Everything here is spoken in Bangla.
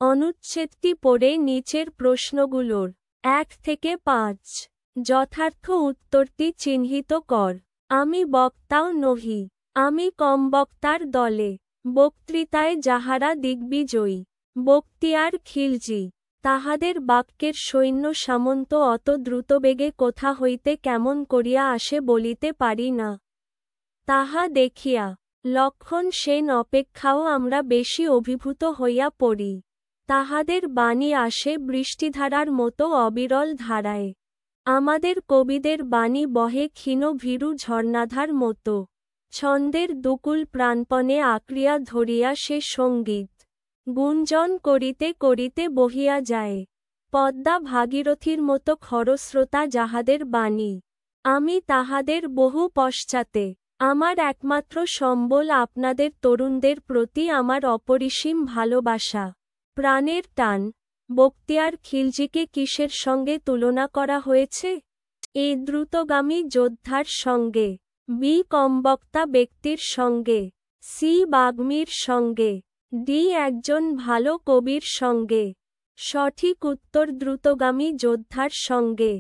অনুচ্ছেদটি পড়ে নিচের প্রশ্নগুলোর 1 থেকে 5 যথার্থ উত্তরটি চিহ্নিত কর। আমি বক্তাও নহি। আমি কম বক্তার দলে। বক্তৃতায় যাহারা দিগ্বিজয়ী। বক্তিয়ার খিলজি। তাহাদের বাক্যের সৈন্য সামন্ত অত দ্রুতবেগে কোথা হইতে কেমন করিয়া আসে বলিতে পারি না। তাহা দেখিয়া লক্ষণ সেন অপেক্ষাও আমরা বেশি অভিভূত হইয়া পড়ি। তাহাদের বাণী আসে বৃষ্টিধারার মতো অবিরল ধারায়। আমাদের কবিদের বাণী বহে ক্ষীণ ভীরু ঝর্ণাধার মতো। ছন্দের দুকুল প্রাণপণে আঁকড়িয়া ধরিয়া সে সঙ্গীত গুঞ্জন করিতে করিতে বহিয়া যায়। পদ্মা ভাগীরথীর মতো খরস্রোতা যাহাদের বাণী। আমি তাহাদের বহু পশ্চাতে। আমার একমাত্র সম্বল আপনাদের তরুণদের প্রতি আমার অপরিসীম ভালোবাসা। প্রাণের টান। বক্তিয়ার খিলজিকে কিসের সঙ্গে তুলনা করা হয়েছে? এ দ্রুতগামী যোদ্ধার সঙ্গে, বি কমবক্তা ব্যক্তির সঙ্গে, সি বাগ্মীর সঙ্গে, ডি একজন ভালো কবির সঙ্গে। সঠিক উত্তর দ্রুতগামী যোদ্ধার সঙ্গে।